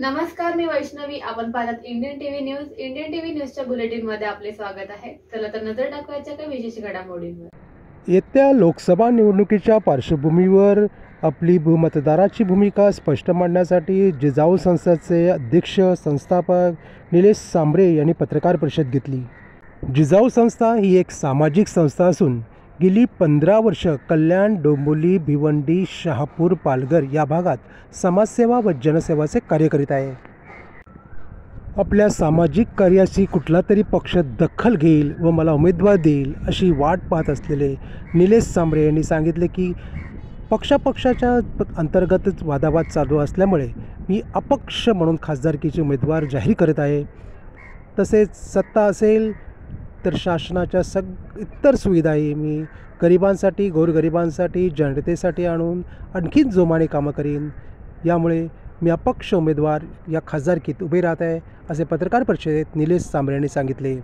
नमस्कार, मी वैष्णवी. आपण पाहतात Indian TV news. Indian TV न्यूजच्या बुलेटिन मध्ये आपले स्वागत आहे. चला तर नजर टाकवायच्या काही विशेष घडामोडींवर. येत्या लोकसभा निवडणुकीच्या पार्श्वभूमीवर आपली मतदाराची भूमिका स्पष्ट मांडण्यासाठी जिजाऊ संस्थाचे अध्यक्ष संस्थापक निलेश सांबरे यांनी पत्रकार परिषद घेतली. जिजाऊ संस्था ही एक सामाजिक संस्था असून गेली 15 वर्ष कल्याण, डोंबिवली, भिवंडी, शहापूर, पालघर या भागात समाजसेवा व जनसेवाचे कार्य करीत आहे. आपल्या सामाजिक कार्याची कुठला तरी पक्ष दखल घेईल व मला उमेदवार देईल अशी वाट पाहत असलेले निलेश सांबरे यांनी सांगितले की पक्षाच्या अंतर्गतच वादावाद चालू असल्यामुळे मी अपक्ष म्हणून खासदारकीचे उमेदवार जाहीर करत आहे. तसेच सत्ता असेल तर शासनाच्या इतर सुविधाही मी गरिबांसाठी, गोरगरिबांसाठी, जनतेसाठी आणून आणखीन जोमाने कामं करीन. यामुळे मी अपक्ष उमेदवार या खासदारकीत उभे राहत आहे असे पत्रकार परिषदेत निलेश सांबरे यांनी सांगितले.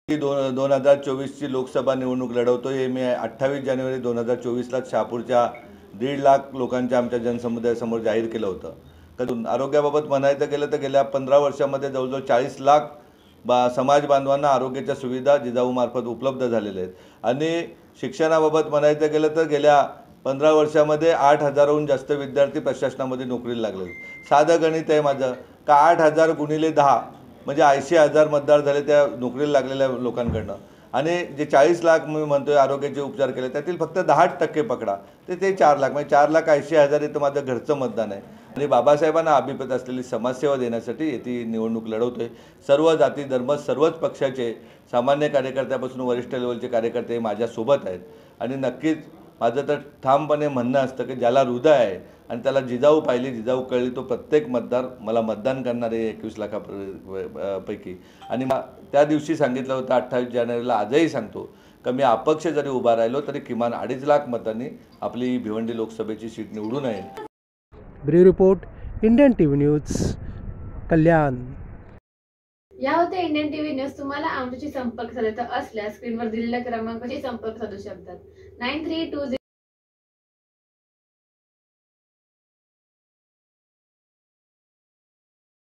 2024ची लोकसभा निवडणूक लढवतोय. मी 28 जानेवारी 2024ला शहापूरच्या 1.5 लाख लोकांच्या आमच्या जनसमुदायासमोर जाहीर केलं होतं. तर आरोग्याबाबत म्हणायचं गेलं तर गेल्या 15 वर्षामध्ये जवळजवळ 40 लाख समाज बांधवांना आरोग्याच्या सुविधा जिजाऊमार्फत उपलब्ध झालेल्या आहेत. आणि शिक्षणाबाबत म्हणायचं गेलं तर गेल्या 15 वर्षामध्ये 8,000हून जास्त विद्यार्थी प्रशासनामध्ये नोकरीला लागले. साधं गणित आहे माझं का 8,000 गुणिले 10 म्हणजे 80,000 मतदार झाले त्या नोकरीला लागलेल्या लोकांकडनं. आणि जे 40 लाख मी म्हणतोय आरोग्याचे उपचार केले त्यातील फक्त 10% पकडा ते 4 लाख म्हणजे 4,80,000 हे तर माझं घरचं मतदान आहे. आणि बाबासाहेबांना अभिप्रेत असलेली समाजसेवा देण्यासाठी ती निवडणूक लढवतोय. सर्व जाती धर्म सर्वच पक्षाचे सामान्य कार्यकर्त्यापासून वरिष्ठ लेवलचे कार्यकर्ते माझ्यासोबत आहेत. आणि नक्कीच माझं तर ठामपणे म्हणणं असतं की ज्याला हृदय आहे आणि त्याला जिजाऊ पाहिली, जिजाऊ कळली तो प्रत्येक मतदार मला मतदान करणारे 21 लाखापैकी. आणि त्या दिवशी सांगितलं होतं 28 जानेवारीला, आजही सांगतो का मी अपक्ष जरी उभा राहिलो तरी किमान 2.5 लाख मतांनी आपली भिवंडी लोकसभेची सीट निवडून येईल. Bureau report, Indian TV news, Kalyan. या होत्या इंडियन टीव्ही न्यूज. तुम्हाला आमच्याशी संपर्क साधायचा असल्यास स्क्रीनवर दिलेल्या क्रमांकाशी संपर्क साधू शकतात. 9320